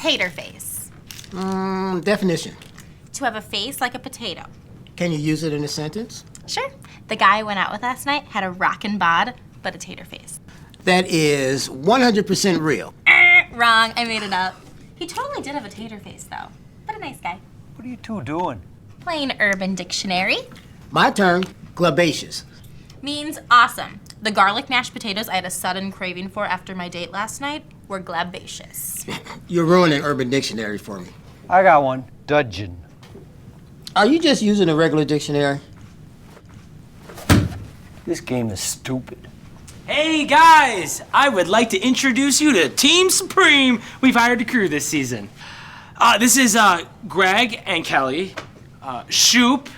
tater face. Definition. To have a face like a potato. Can you use it in a sentence? Sure. The guy I went out with last night had a rockin' bod, but a tater face. That is 100% real. Wrong, I made it up. He totally did have a tater face, though. But a nice guy. What are you two doing? Plain Urban Dictionary. My turn, globaceous. Means awesome. The garlic mashed potatoes I had a sudden craving for after my date last night were glabaceous. You're ruining Urban Dictionary for me. I got one. Dudgeon. Are you just using a regular dictionary? This game is stupid. Hey guys, I would like to introduce you to Team Supreme. We've hired a crew this season. This is Greg and Kelly, Shoop,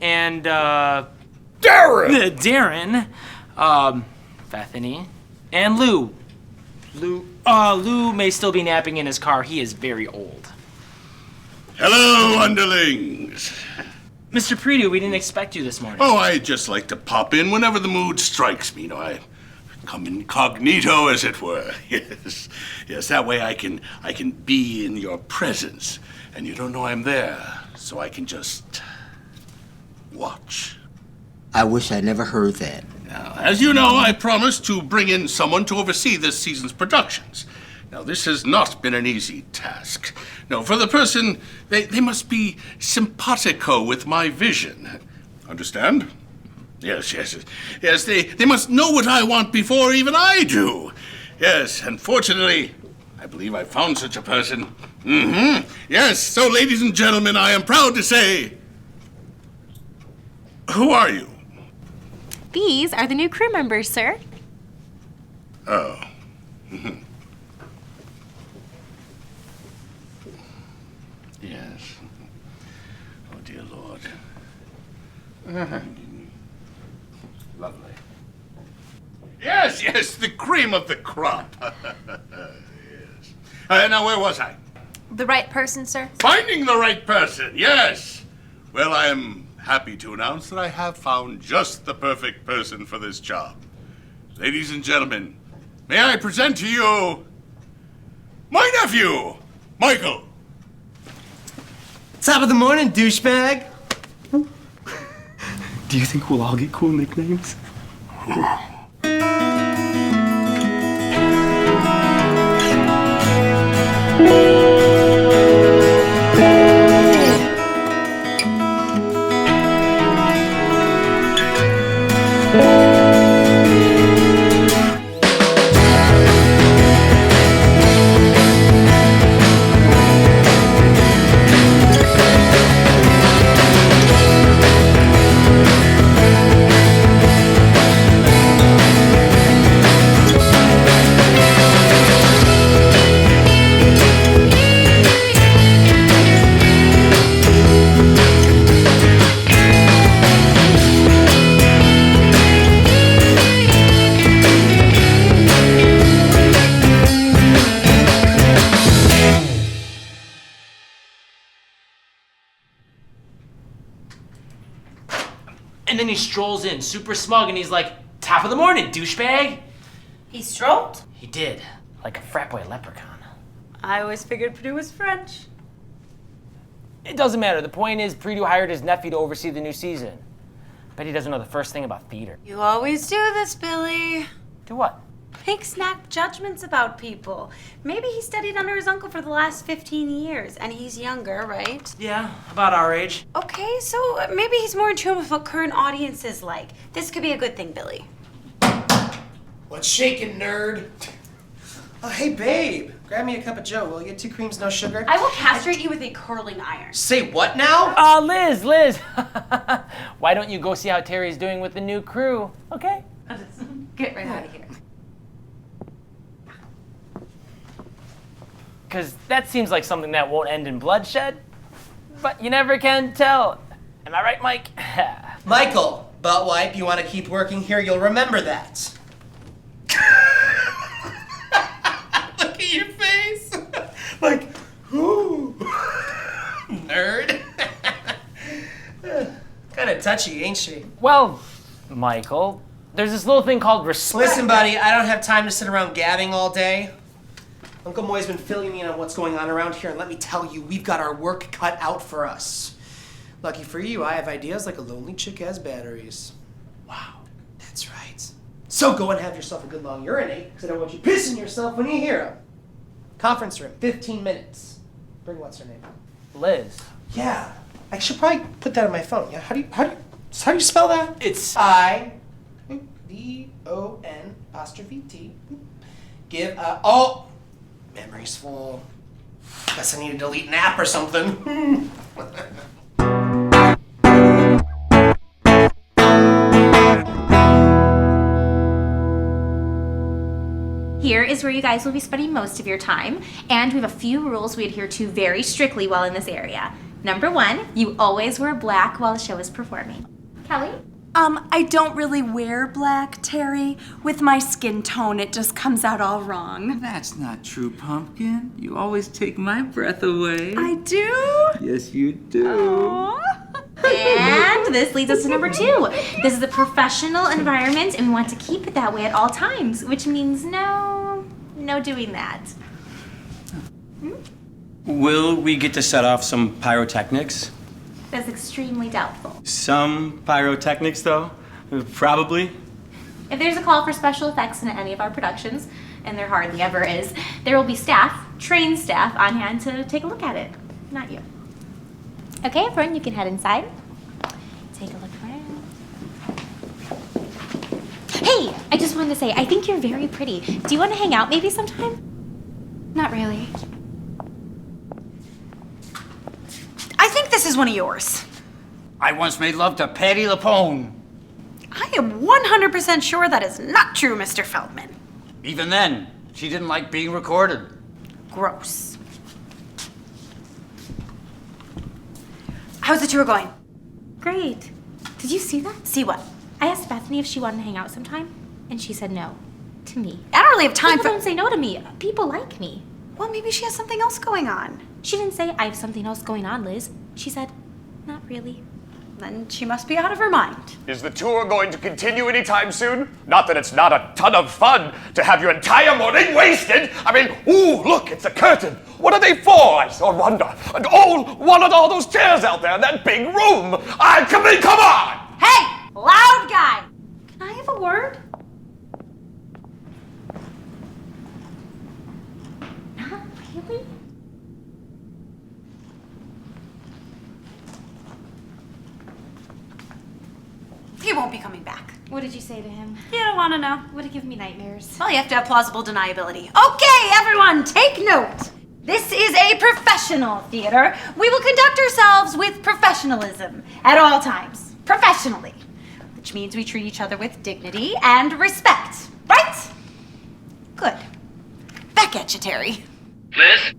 and Darren, Bethany, and Lou. Lou may still be napping in his car. He is very old. Hello, underlings. Mr. Predu, we didn't expect you this morning. Oh, I just like to pop in whenever the mood strikes me. You know, I come incognito, as it were. Yes, that way I can be in your presence, and you don't know I'm there, so I can just watch. I wish I never heard that. Now, as you know, I promised to bring in someone to oversee this season's productions. Now, this has not been an easy task. No, for the person, they must be simpatico with my vision. Understand? Yes, they must know what I want before even I do. Yes, and fortunately, I believe I found such a person. Yes, so ladies and gentlemen, I am proud to say, who are you? These are the new crew members, sir. Oh. Yes. Oh, dear Lord. Lovely. Yes, the cream of the crop. Yes. Now, where was I? The right person, sir? Finding the right person, yes. Well, I am happy to announce that I have found just the perfect person for this job. Ladies and gentlemen, may I present to you my nephew, Michael. Top of the morning, douchebag. Do you think we'll all get cool nicknames? And then he strolls in, super smug, and he's like, top of the morning, douchebag. He strolled? He did, like a frat boy leprechaun. I always figured Purdue was French. It doesn't matter. The point is, Predu hired his nephew to oversee the new season. Bet he doesn't know the first thing about theater. You always do this, Billy. Do what? Make snap judgments about people. Maybe he studied under his uncle for the last 15 years, and he's younger, right? Yeah, about our age. Okay, so maybe he's more in tune with what current audiences like. This could be a good thing, Billy. What's shaking, nerd? Oh, hey, babe. Grab me a cup of Joe, will you? 2 creams, no sugar. I will castrate you with a curling iron. Say what now? Liz. Why don't you go see how Teri's doing with the new crew, okay? Get right out of here. Because that seems like something that won't end in bloodshed, but you never can tell. Am I right, Mike? Michael, butt wipe, you want to keep working here? You'll remember that. Look at your face. Like, ooh. Nerd. Kind of touchy, ain't she? Well, Michael, there's this little thing called respect. Listen, buddy, I don't have time to sit around gabbing all day. Uncle Moi's been filling me in on what's going on around here, and let me tell you, we've got our work cut out for us. Lucky for you, I have ideas like a lonely chick has batteries. Wow. That's right. So go and have yourself a good long urinate, because I don't want you pissing yourself when you hear him. Conference room, 15 minutes. Bring what's her name? Liz. Yeah. I should probably put that on my phone. Yeah. How do you spell that? It's I-D-O-N''T. Give oh, memory's full. Guess I need to delete an app or something. Here is where you guys will be spending most of your time, and we have a few rules we adhere to very strictly while in this area. Number 1, you always wear black while the show is performing. Kelly? I don't really wear black, Teri. With my skin tone, it just comes out all wrong. That's not true, Pumpkin. You always take my breath away. I do? Yes, you do. Aww. And this leads us to number 2. This is a professional environment, and we want to keep it that way at all times, which means no doing that. Will we get to set off some pyrotechnics? That's extremely doubtful. Some pyrotechnics, though? Probably. If there's a call for special effects in any of our productions, and there hardly ever is, there will be staff, trained staff, on hand to take a look at it. Not you. Okay, everyone, you can head inside. Take a look around. Hey, I just wanted to say, I think you're very pretty. Do you want to hang out maybe sometime? Not really. I think this is one of yours. I once made love to Patty LaPone. I am 100% sure that is not true, Mr. Feldman. Even then, she didn't like being recorded. Gross. How's the tour going? Great. Did you see that? See what? I asked Bethany if she wanted to hang out sometime, and she said no. To me. I don't really have time People for... don't say no to me. People like me. Well, maybe she has something else going on. She didn't say, I have something else going on, Liz. She said, not really. Then she must be out of her mind. Is the tour going to continue anytime soon? Not that it's not a ton of fun to have your entire morning wasted. I mean, ooh, look, it's a curtain. What are they for, I wonder? And oh, what are all those chairs out there in that big room? Come on! Hey, loud guy! Can I have a word? Not really? He won't be coming back. What did you say to him? You don't want to know. Would it give me nightmares? Well, you have to have plausible deniability. Okay, everyone, take note. This is a professional theater. We will conduct ourselves with professionalism at all times. Professionally. Which means we treat each other with dignity and respect. Right? Good. Back at you, Teri. Liz?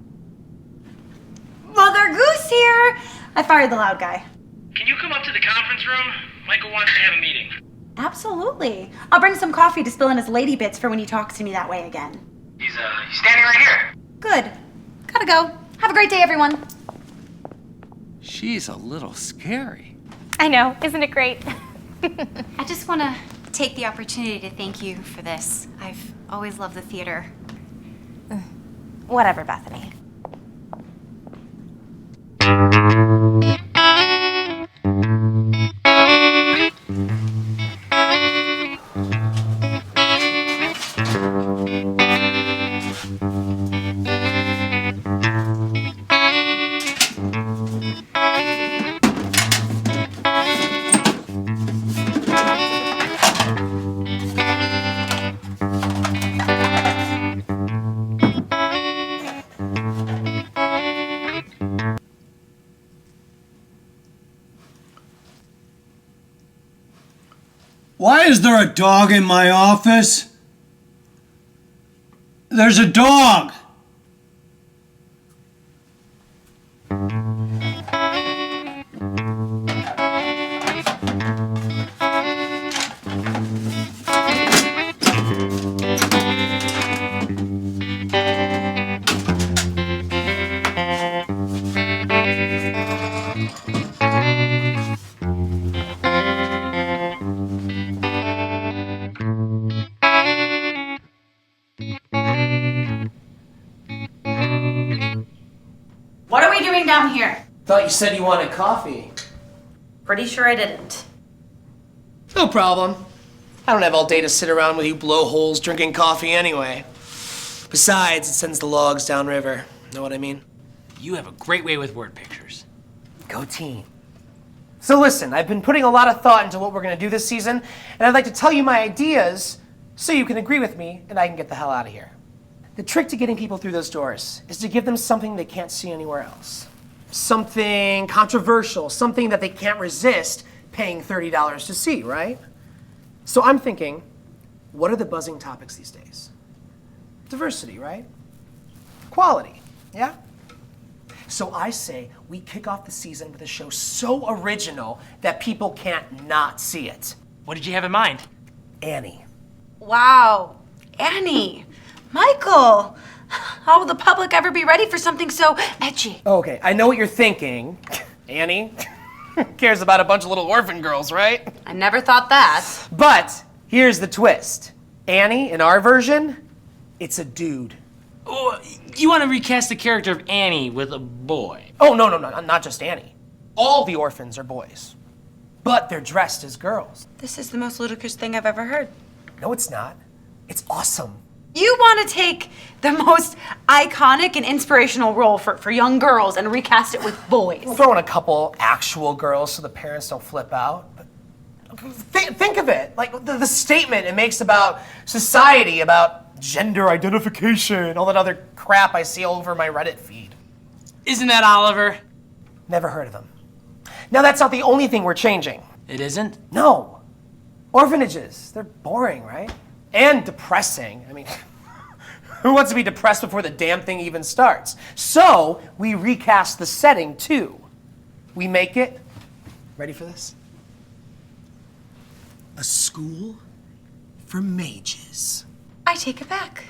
Mother Goose here. I fired the loud guy. Can you come up to the conference room? Michael wants to have a meeting. Absolutely. I'll bring some coffee to spill in his lady bits for when he talks to me that way again. He's standing right here. Good. Gotta go. Have a great day, everyone. She's a little scary. I know. Isn't it great? I just want to take the opportunity to thank you for this. I've always loved the theater. Whatever, Bethany. Why is there a dog in my office? There's a dog! doing down here? Thought you said you wanted coffee. Pretty sure I didn't. No problem. I don't have all day to sit around with you blowholes drinking coffee anyway. Besides, it sends the logs downriver. Know what I mean? You have a great way with word pictures. Go team. So listen, I've been putting a lot of thought into what we're going to do this season, and I'd like to tell you my ideas so you can agree with me and I can get the hell out of here. The trick to getting people through those doors is to give them something they can't see anywhere else. Something controversial, something that they can't resist paying $30 to see, right? So I'm thinking, what are the buzzing topics these days? Diversity, right? Equality, yeah? So I say we kick off the season with a show so original that people can't not see it. What did you have in mind? Annie. Wow, Annie, Michael, how will the public ever be ready for something so edgy? Okay, I know what you're thinking. Annie cares about a bunch of little orphan girls, right? I never thought that. But here's the twist. Annie, in our version, it's a dude. Oh, you want to recast the character of Annie with a boy? Oh, no, not just Annie. All the orphans are boys. But they're dressed as girls. This is the most ludicrous thing I've ever heard. No, it's not. It's awesome. You want to take the most iconic and inspirational role for young girls and recast it with boys. We'll throw in a couple actual girls so the parents don't flip out. But think of it, like the statement it makes about society, about gender identification, all that other crap I see all over my Reddit feed. Isn't that Oliver? Never heard of him. Now that's not the only thing we're changing. It isn't? No. Orphanages, they're boring, right? And depressing. I mean, who wants to be depressed before the damn thing even starts? So we recast the setting too. We make it, ready for this? A school for mages. I take it back.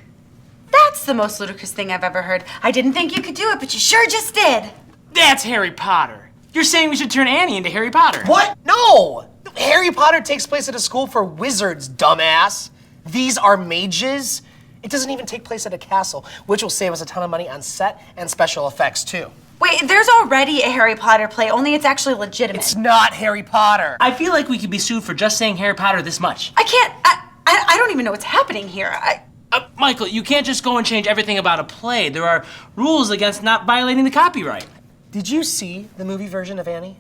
That's the most ludicrous thing I've ever heard. I didn't think you could do it, but you sure just did. That's Harry Potter. You're saying we should turn Annie into Harry Potter. What? No! Harry Potter takes place at a school for wizards, dumbass. These are mages. It doesn't even take place at a castle, which will save us a ton of money on set and special effects too. Wait, there's already a Harry Potter play, only it's actually legitimate. It's not Harry Potter. I feel like we could be sued for just saying Harry Potter this much. I can't, I don't even know what's happening here. Michael, you can't just go and change everything about a play. There are rules against not violating the copyright. Did you see the movie version of Annie?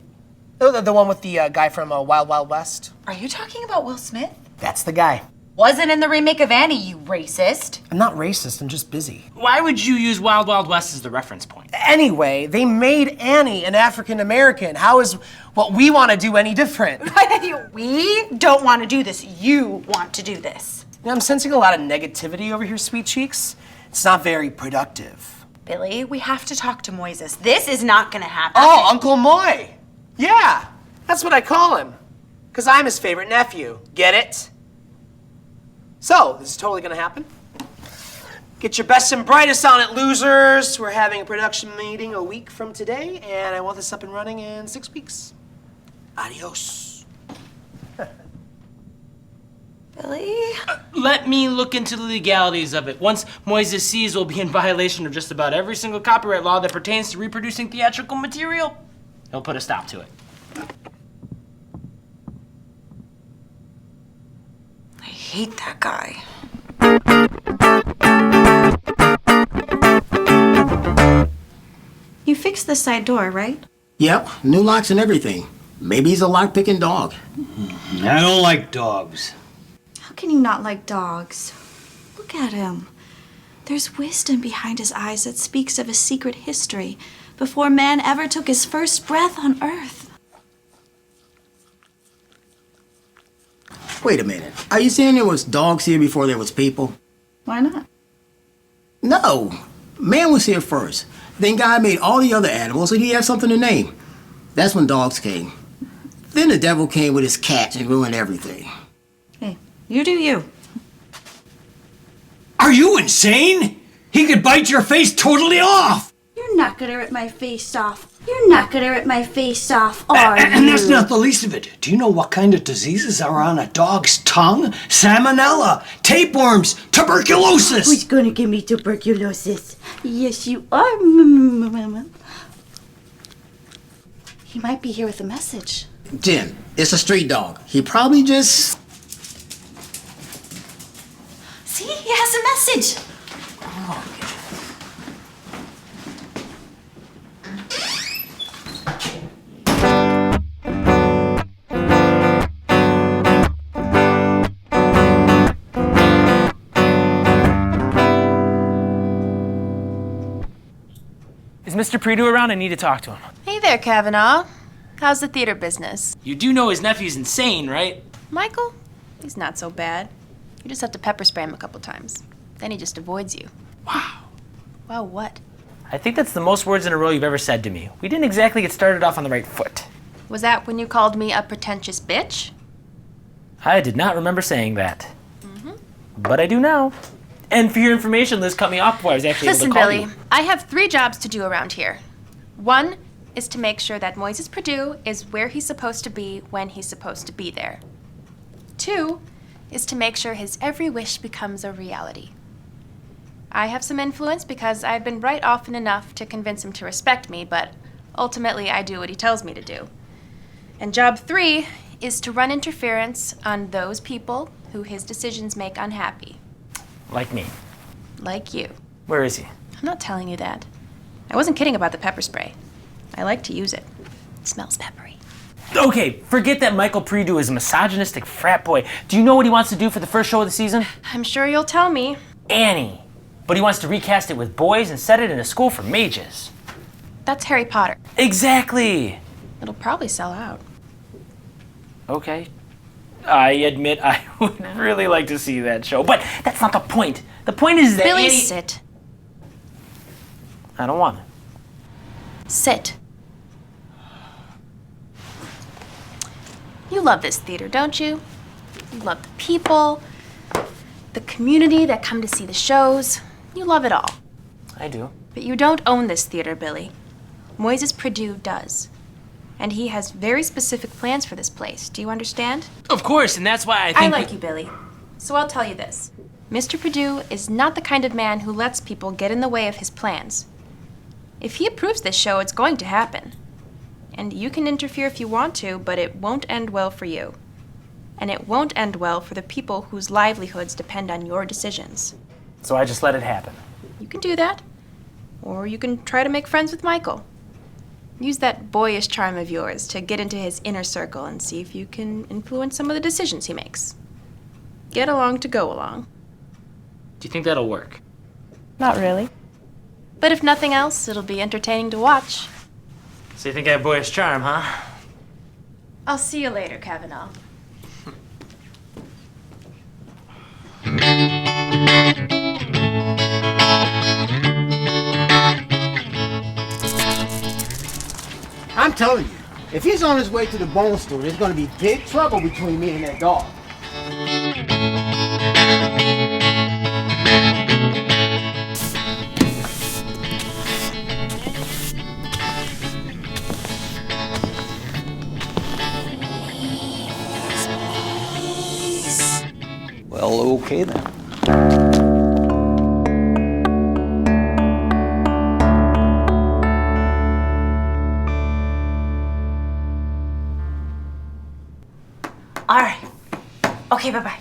Oh, the one with the guy from Wild Wild West? Are you talking about Will Smith? That's the guy. Wasn't in the remake of Annie, you racist. I'm not racist, I'm just busy. Why would you use Wild Wild West as the reference point? Anyway, they made Annie an African American. How is what we want to do any different? We don't want to do this. You want to do this. You know, I'm sensing a lot of negativity over here, sweet cheeks. It's not very productive. Billy, we have to talk to Moises. This is not gonna happen. Oh, Uncle Moy. Yeah, that's what I call him. Because I'm his favorite nephew. Get it? So, this is totally gonna happen. Get your best and brightest on it, losers. We're having a production meeting a week from today, and I want this up and running in 6 weeks. Adios. Billy? Let me look into the legalities of it. Once Moises sees we'll be in violation of just about every single copyright law that pertains to reproducing theatrical material, he'll put a stop to it. I hate that guy. You fixed the side door, right? Yep, new locks and everything. Maybe he's a lock-picking dog. I don't like dogs. How can you not like dogs? Look at him. There's wisdom behind his eyes that speaks of a secret history before man ever took his first breath on earth. Wait a minute. Are you saying there was dogs here before there was people? Why not? No. Man was here first. Then God made all the other animals and he had something to name. That's when dogs came. Then the devil came with his cats and ruined everything. Hey, you do you. Are you insane? He could bite your face totally off. You're not gonna rip my face off. You're not gonna rip my face off, are you? And that's not the least of it. Do you know what kind of diseases are on a dog's tongue? Salmonella, tapeworms, tuberculosis. Who's gonna give me tuberculosis? Yes, you are. He might be here with a message. Jen, it's a street dog. He probably just... See, he has a message. Is Mr. Predo around? I need to talk to him. Hey there, Kavanaugh. How's the theater business? You do know his nephew's insane, right? Michael? He's not so bad. You just have to pepper spray him a couple times. Then he just avoids you. Wow. Wow, what? I think that's the most words in a row you've ever said to me. We didn't exactly get started off on the right foot. Was that when you called me a pretentious bitch? I did not remember saying that. But I do now. And for your information, Liz cut me off before I was actually Listen, able to call Billy, you. I have 3 jobs to do around here. 1 is to make sure that Moises Perdue is where he's supposed to be when he's supposed to be there. 2 is to make sure his every wish becomes a reality. I have some influence because I've been right often enough to convince him to respect me, but ultimately I do what he tells me to do. And job 3 is to run interference on those people who his decisions make unhappy. Like me. Like you. Where is he? I'm not telling you that. I wasn't kidding about the pepper spray. I like to use it. It smells peppery. Okay, forget that Michael Predo is a misogynistic frat boy. Do you know what he wants to do for the first show of the season? I'm sure you'll tell me. Annie. But he wants to recast it with boys and set it in a school for mages. That's Harry Potter. Exactly. It'll probably sell out. Okay. I admit I would really like to see that show, but that's not the point. The point is that Billy, Annie... sit. I don't want to. Sit. You love this theater, don't you? You love the people, the community that come to see the shows. You love it all. I do. But you don't own this theater, Billy. Moises Perdue does. And he has very specific plans for this place. Do you understand? Of course, and that's why I I think... like you, Billy. So I'll tell you this. Mr. Perdue is not the kind of man who lets people get in the way of his plans. If he approves this show, it's going to happen. And you can interfere if you want to, but it won't end well for you. And it won't end well for the people whose livelihoods depend on your decisions. So I just let it happen. You can do that. Or you can try to make friends with Michael. Use that boyish charm of yours to get into his inner circle and see if you can influence some of the decisions he makes. Get along to go along. Do you think that'll work? Not really. But if nothing else, it'll be entertaining to watch. So you think I have boyish charm, huh? I'll see you later, Kavanaugh. I'm telling you, if he's on his way to the bone store, there's gonna be big trouble between me and that dog. Well, okay then. All right. Okay, bye-bye.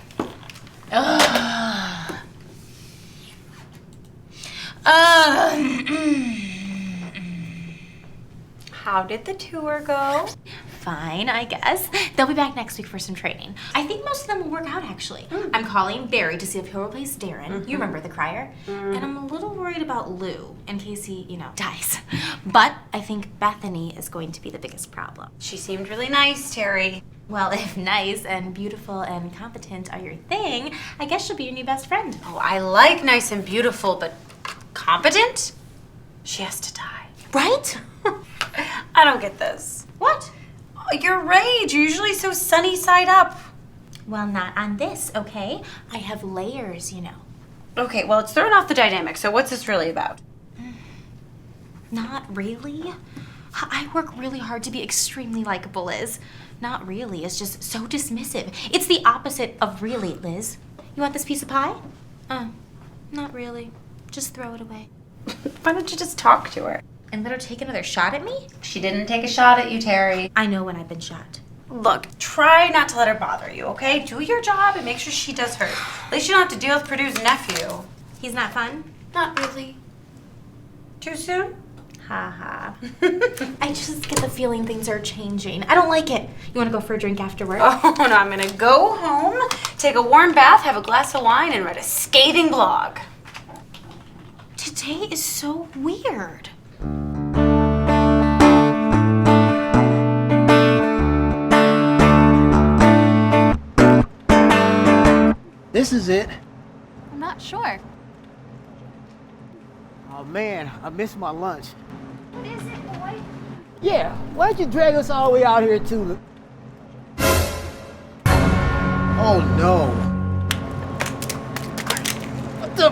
How did the tour go? Fine, I guess. They'll be back next week for some training. I think most of them will work out, actually. I'm calling Barry to see if he'll replace Darren. You remember the crier? And I'm a little worried about Lou, in case he, dies. But I think Bethany is going to be the biggest problem. She seemed really nice, Teri. Well, if nice and beautiful and competent are your thing, I guess she'll be your new best friend. Oh, I like nice and beautiful, but competent? She has to die. Right? I don't get this. What? Your rage, you're usually so sunny side up. Well, not on this, okay? I have layers, Okay, well, it's throwing off the dynamic, so what's this really about? Not really. I work really hard to be extremely likable, Liz. Not really, it's just so dismissive. It's the opposite of really, Liz. You want this piece of pie? Not really. Just throw it away. Why don't you just talk to her? And let her take another shot at me? She didn't take a shot at you, Teri. I know when I've been shot. Look, try not to let her bother you, okay? Do your job and make sure she does hers. At least you don't have to deal with Purdue's nephew. He's not fun? Not really. Too soon? Ha ha. I just get the feeling things are changing. I don't like it. You want to go for a drink afterward? Oh, no, I'm gonna go home, take a warm bath, have a glass of wine, and write a scathing blog. Today is so weird. This is it. I'm not sure. Oh man, I missed my lunch. What is it, boy? Yeah, why'd you drag us all the way out here too? Oh no. What the?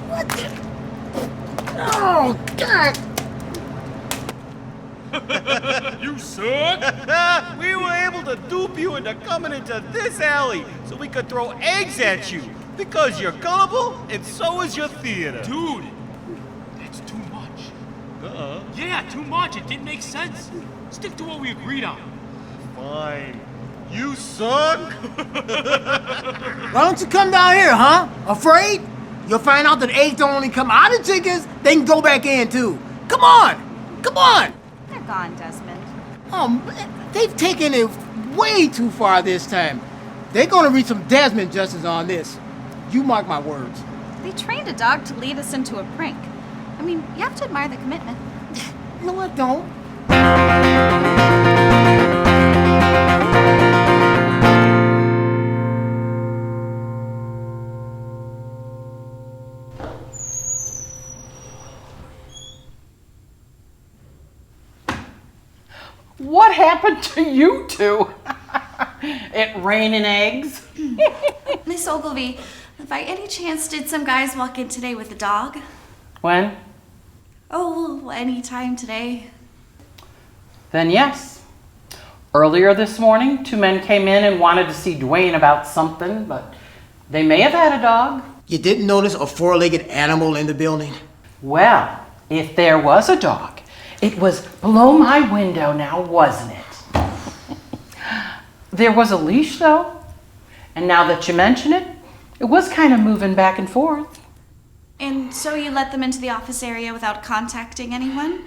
What the? Oh God! You suck! We were able to dupe you into coming into this alley so we could throw eggs at you. Because you're gullible, and so is your theater. Dude, that's too much. Yeah, too much. It didn't make sense. Stick to what we agreed on. Fine. You suck! Why don't you come down here, huh? Afraid? You'll find out that eggs don't only come out of chickens, they can go back in too. Come on! Come on! They're gone, Desmond. Oh, man, they've taken it way too far this time. They're gonna reach some Desmond justice on this. You mark my words. They trained a dog to lead us into a prank. I mean, you have to admire the commitment. No, I don't. What happened to you two? It raining eggs? Miss Ogilvy, by any chance did some guys walk in today with a dog? When? Oh, any time today. Then yes. Earlier this morning, 2 men came in and wanted to see Dwayne about something, but they may have had a dog. You didn't notice a four-legged animal in the building? Well, if there was a dog, it was below my window now, wasn't it? There was a leash, though. And now that you mention it, it was kind of moving back and forth. And so you let them into the office area without contacting anyone?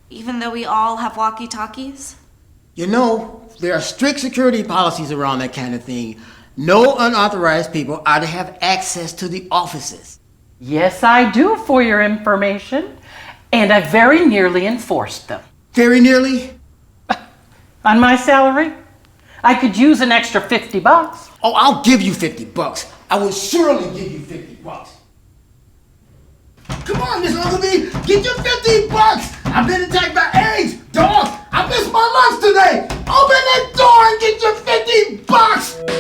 Even though we all have walkie-talkies? You know, there are strict security policies around that kind of thing. No unauthorized people are to have access to the offices. Yes, I do, for your information. And I very nearly enforced them. Very nearly? On my salary? I could use an extra $50. Oh, I'll give you $50. I will surely give you $50. Come on, Miss Ogilvy, get your $50. I've been attacked by eggs, dog. I missed my lunch today. Open that door and get your $50.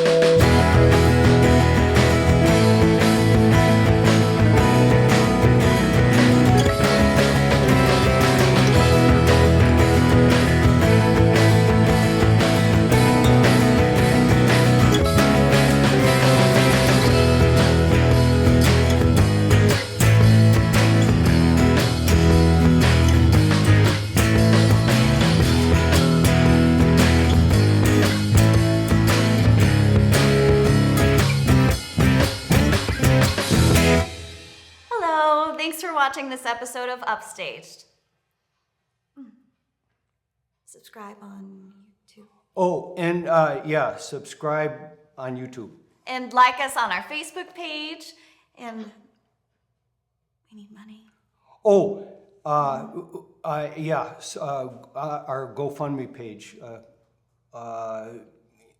Thanks for watching this episode of Upstaged. Subscribe on YouTube. Oh, and yeah, subscribe on YouTube. And like us on our Facebook page. And we need money. Oh, yeah, our GoFundMe page.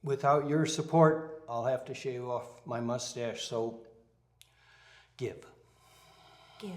Without your support, I'll have to shave off my mustache, so give. Give.